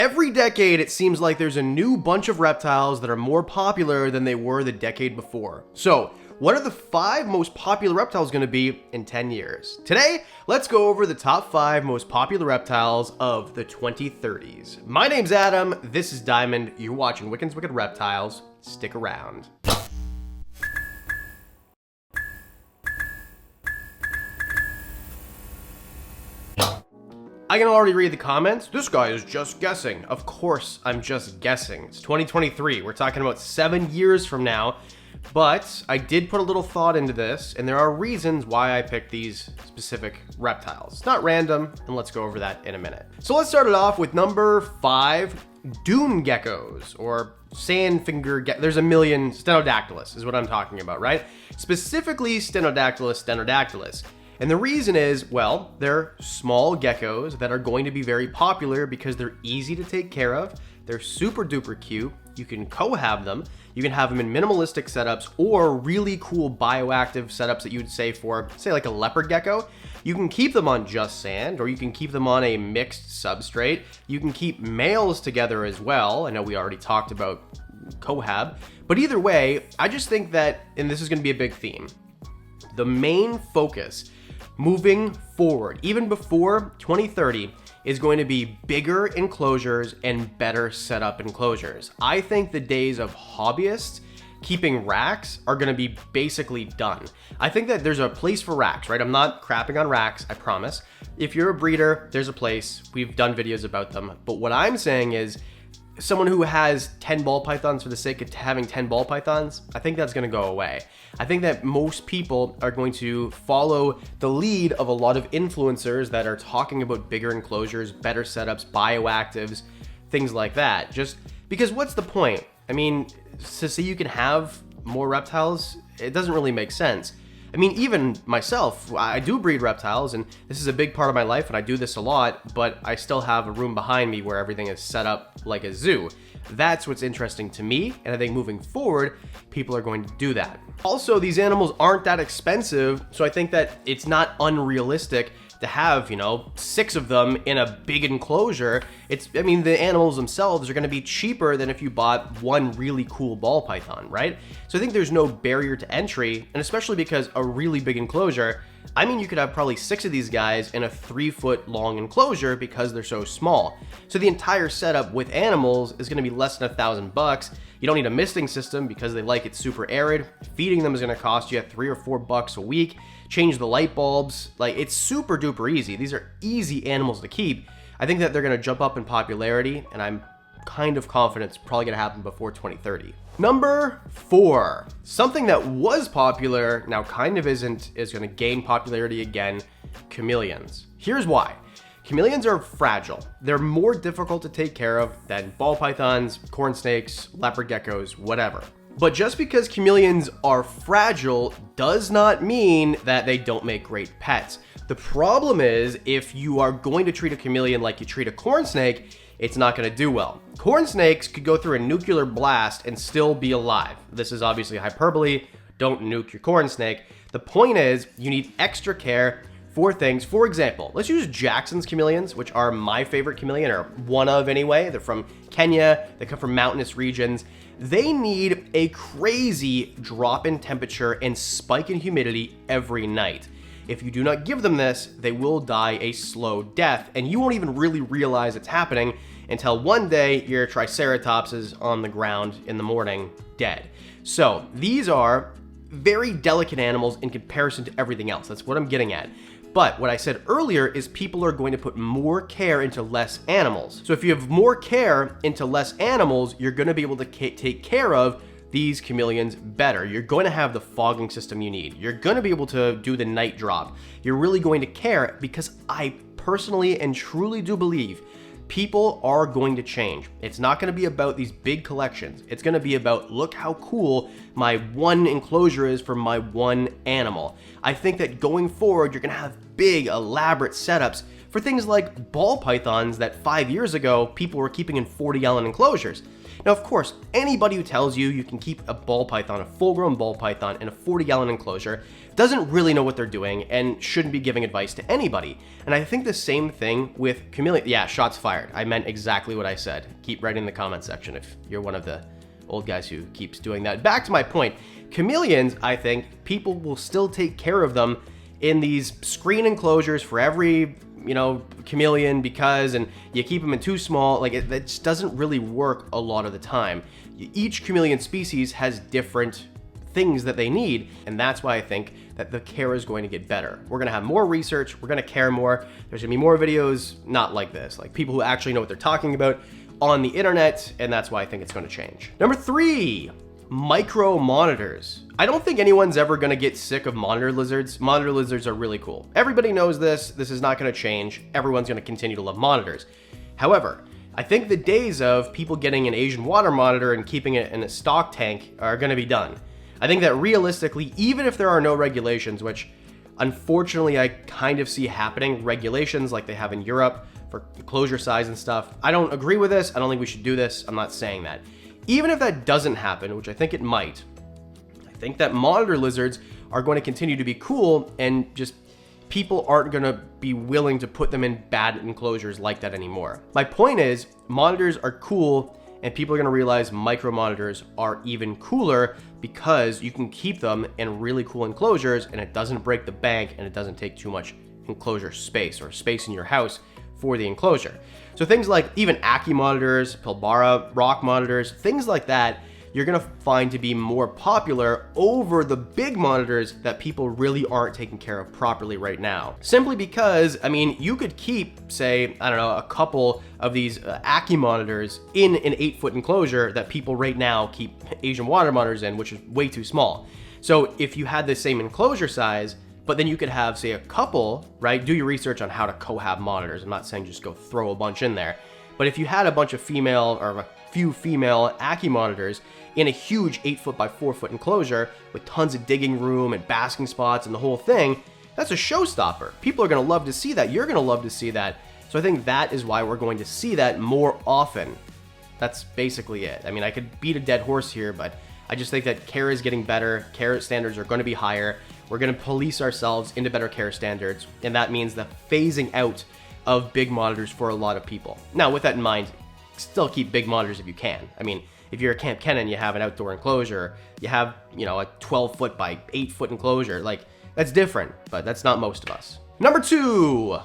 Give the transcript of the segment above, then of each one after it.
Every decade, it seems like there's a new bunch of reptiles that are more popular than they were the decade before. So, what are the 5 most popular reptiles going to be in 10 years? Today, let's go over the top 5 most popular reptiles of the 2030s. My name's Adam, this is Diamond, you're watching Wiccan's Wicked Reptiles. Stick around. I can already read the comments. This guy is just guessing. Of course, I'm just guessing. It's 2023. We're talking about 7 years from now. But I did put a little thought into this, and there are reasons why I picked these specific reptiles. It's not random, and let's go over that in a minute. So let's start it off with number 5, dune geckos, or sandfinger geckos. There's a million. Stenodactylus is what I'm talking about, right? Specifically Stenodactylus. And the reason is, well, they're small geckos that are going to be very popular because they're easy to take care of. They're super duper cute. You can co-have them. You can have them in minimalistic setups or really cool bioactive setups that you would say for, say, like a leopard gecko. You can keep them on just sand, or you can keep them on a mixed substrate. You can keep males together as well. I know we already talked about cohab, but either way, I just think that, and this is going to be a big theme, the main focus moving forward, even before 2030, is going to be bigger enclosures and better setup enclosures. I think the days of hobbyists keeping racks are going to be basically done. I think that there's a place for racks, right? I'm not crapping on racks, I promise. If you're a breeder, there's a place. We've done videos about them. But what I'm saying is, someone who has 10 ball pythons for the sake of having 10 ball pythons, I think that's going to go away. I think that most people are going to follow the lead of a lot of influencers that are talking about bigger enclosures, better setups, bioactives, things like that. Just because what's the point? I mean, to say you can have more reptiles, it doesn't really make sense. I mean, even myself, I do breed reptiles, and this is a big part of my life, and I do this a lot, but I still have a room behind me where everything is set up like a zoo. That's what's interesting to me, and I think moving forward, people are going to do that. Also, these animals aren't that expensive, so I think that it's not unrealistic to have, 6 of them in a big enclosure. The animals themselves are going to be cheaper than if you bought one really cool ball python, right? So I think there's no barrier to entry, and especially because a really big enclosure, you could have probably 6 of these guys in a 3-foot long enclosure because they're so small. So the entire setup with animals is going to be less than $1,000. You don't need a misting system because they like it super arid. Feeding them is going to cost you $3 or $4 a week. Change the light bulbs. It's super duper easy. These are easy animals to keep. I think that they're going to jump up in popularity, and I'm kind of confident it's probably going to happen before 2030. Number 4, something that was popular, now kind of isn't, is going to gain popularity again, chameleons. Here's why. Chameleons are fragile. They're more difficult to take care of than ball pythons, corn snakes, leopard geckos, whatever. But just because chameleons are fragile does not mean that they don't make great pets. The problem is, if you are going to treat a chameleon like you treat a corn snake, it's not going to do well. Corn snakes could go through a nuclear blast and still be alive. This is obviously hyperbole. Don't nuke your corn snake. The point is, you need extra care for things. For example, let's use Jackson's chameleons, which are my favorite chameleon, or one of anyway. They're from Kenya. They come from mountainous regions. They need a crazy drop in temperature and spike in humidity every night. If you do not give them this, they will die a slow death, and you won't even really realize it's happening until one day your Triceratops is on the ground in the morning, dead. So these are very delicate animals in comparison to everything else. That's what I'm getting at. But what I said earlier is people are going to put more care into less animals. So if you have more care into less animals, you're going to be able to take care of these chameleons better. You're going to have the fogging system you need. You're going to be able to do the night drop. You're really going to care, because I personally and truly do believe people are going to change. It's not going to be about these big collections. It's going to be about, look how cool my one enclosure is for my one animal. I think that going forward, you're going to have big, elaborate setups for things like ball pythons that 5 years ago people were keeping in 40-gallon enclosures. Now, of course, anybody who tells you you can keep a ball python, a full-grown ball python, in a 40-gallon enclosure doesn't really know what they're doing and shouldn't be giving advice to anybody. And I think the same thing with chameleon. Yeah, shots fired. I meant exactly what I said. Keep writing in the comment section if you're one of the old guys who keeps doing that. Back to my point. Chameleons, I think people will still take care of them in these screen enclosures for every chameleon, because, and you keep them in too small, like it just doesn't really work a lot of the time. Each chameleon species has different things that they need, and that's why I think that the care is going to get better. We're gonna have more research, we're gonna care more, there's gonna be more videos not like this, like people who actually know what they're talking about on the internet, and that's why I think it's gonna change. Number 3, micro monitors. I don't think anyone's ever gonna get sick of monitor lizards. Monitor lizards are really cool. Everybody knows this. This is not gonna change. Everyone's gonna continue to love monitors. However, I think the days of people getting an Asian water monitor and keeping it in a stock tank are gonna be done. I think that realistically, even if there are no regulations, which unfortunately I kind of see happening, regulations like they have in Europe for enclosure size and stuff, I don't agree with this. I don't think we should do this. I'm not saying that. Even if that doesn't happen, which I think it might, I think that monitor lizards are going to continue to be cool, and just people aren't going to be willing to put them in bad enclosures like that anymore. My point is, monitors are cool, and people are going to realize micro monitors are even cooler because you can keep them in really cool enclosures and it doesn't break the bank and it doesn't take too much enclosure space or space in your house for the enclosure. So things like even Ackie monitors, Pilbara rock monitors, things like that, you're gonna find to be more popular over the big monitors that people really aren't taking care of properly right now. Simply because, I mean, you could keep, say, I don't know, a couple of these Ackie monitors in an 8-foot enclosure that people right now keep Asian water monitors in, which is way too small. So if you had the same enclosure size, but then you could have, say, a couple, right? Do your research on how to cohab monitors. I'm not saying just go throw a bunch in there. But if you had a bunch of female, or a few female Ackie monitors in a huge 8-foot by 4-foot enclosure with tons of digging room and basking spots and the whole thing, that's a showstopper. People are gonna love to see that. You're gonna love to see that. So I think that is why we're going to see that more often. That's basically it. I mean, I could beat a dead horse here, but I just think that care is getting better. Care standards are gonna be higher. We're gonna police ourselves into better care standards, and that means the phasing out of big monitors for a lot of people. Now, with that in mind, still keep big monitors if you can. I mean, if you're a Camp Kennan, you have an outdoor enclosure, you have, a 12-foot by 8-foot enclosure, like, that's different, but that's not most of us. Number 2,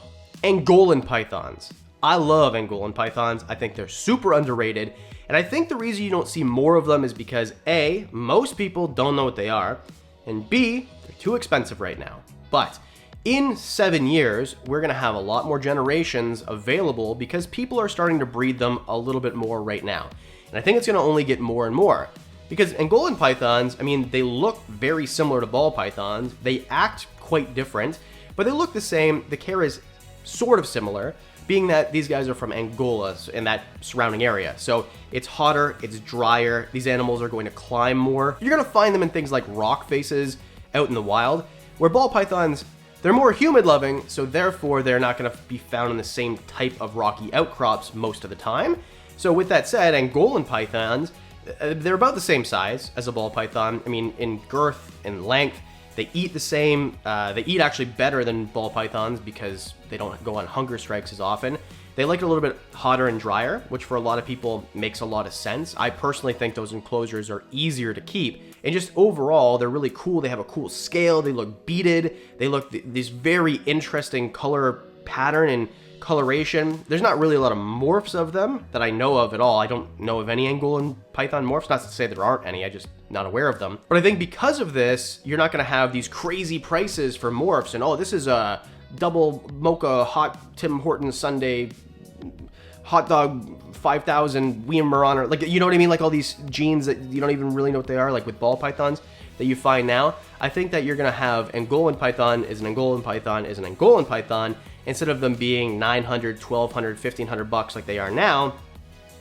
Angolan pythons. I love Angolan pythons. I think they're super underrated, and I think the reason you don't see more of them is because A, most people don't know what they are, and B, they're too expensive right now. But in 7 years, we're gonna have a lot more generations available because people are starting to breed them a little bit more right now. And I think it's gonna only get more and more. Because Angolan pythons, I mean, they look very similar to ball pythons. They act quite different, but they look the same. The care is sort of similar, being that these guys are from Angola and that surrounding area. So it's hotter, it's drier, these animals are going to climb more. You're gonna find them in things like rock faces out in the wild, where ball pythons, they're more humid loving, so therefore they're not gonna be found in the same type of rocky outcrops most of the time. So with that said, Angolan pythons, they're about the same size as a ball python. I mean, in girth and length, they eat the same. They eat actually better than ball pythons because they don't go on hunger strikes as often. They like it a little bit hotter and drier, which for a lot of people makes a lot of sense. I personally think those enclosures are easier to keep. And just overall, they're really cool. They have a cool scale. They look beaded. They look this very interesting color pattern and coloration. There's not really a lot of morphs of them that I know of at all. I don't know of any Angolan python morphs. Not to say there aren't any, I'm just not aware of them. But I think because of this, you're not gonna have these crazy prices for morphs and, oh, this is a double mocha hot Tim Hortons Sunday hot dog 5,000 Weimaraner, like, you know what I mean? Like all these genes that you don't even really know what they are, like with ball pythons that you find now. I think that you're gonna have Angolan python is an Angolan python is an Angolan python. Instead of them being $900, $1,200, $1,500 like they are now,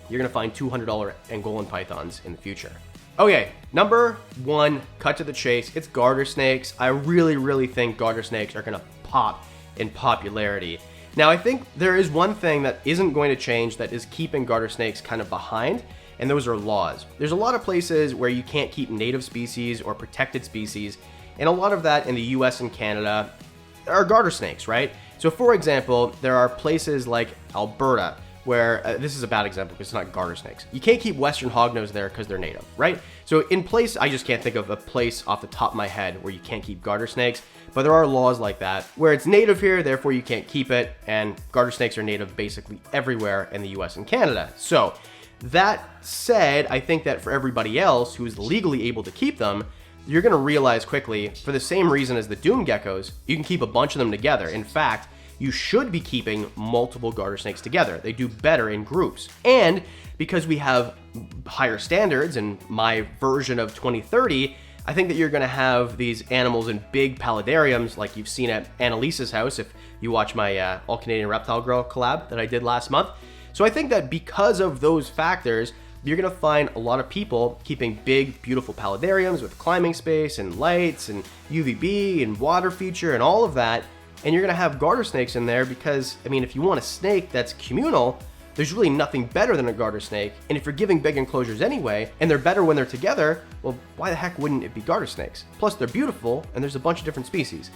you're gonna find $200 Angolan pythons in the future. Okay, number 1, cut to the chase, it's garter snakes. I really think garter snakes are gonna pop in popularity. Now, I think there is one thing that isn't going to change that is keeping garter snakes kind of behind, and those are laws. There's a lot of places where you can't keep native species or protected species, and a lot of that in the US and Canada are garter snakes, right? So for example, there are places like Alberta where, this is a bad example because it's not garter snakes. You can't keep Western hognose there because they're native, right? So in place, I just can't think of a place off the top of my head where you can't keep garter snakes, but there are laws like that where it's native here, therefore you can't keep it, and garter snakes are native basically everywhere in the US and Canada. So that said, I think that for everybody else who's legally able to keep them, you're gonna realize quickly, for the same reason as the dune geckos, you can keep a bunch of them together. In fact, you should be keeping multiple garter snakes together. They do better in groups. And because we have higher standards in my version of 2030, I think that you're gonna have these animals in big paludariums like you've seen at Annalisa's house if you watch my All Canadian Reptile Girl collab that I did last month. So I think that because of those factors, you're gonna find a lot of people keeping big, beautiful paludariums with climbing space and lights and UVB and water feature and all of that. And you're gonna have garter snakes in there because, I mean, if you want a snake that's communal, there's really nothing better than a garter snake. And if you're giving big enclosures anyway, and they're better when they're together, well, why the heck wouldn't it be garter snakes? Plus, they're beautiful, and there's a bunch of different species.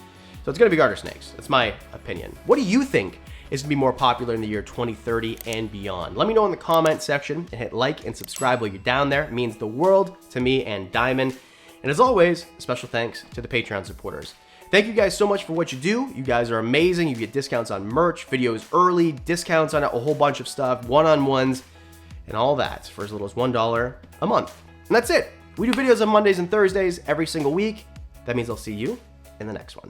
So it's gonna be garter snakes. That's my opinion. What do you think is gonna be more popular in the year 2030 and beyond? Let me know in the comment section, and hit like and subscribe while you're down there. It means the world to me and Diamond. And as always, a special thanks to the Patreon supporters. Thank you guys so much for what you do. You guys are amazing. You get discounts on merch, videos early, discounts on a whole bunch of stuff, one-on-ones, and all that for as little as $1 a month. And that's it. We do videos on Mondays and Thursdays every single week. That means I'll see you in the next one.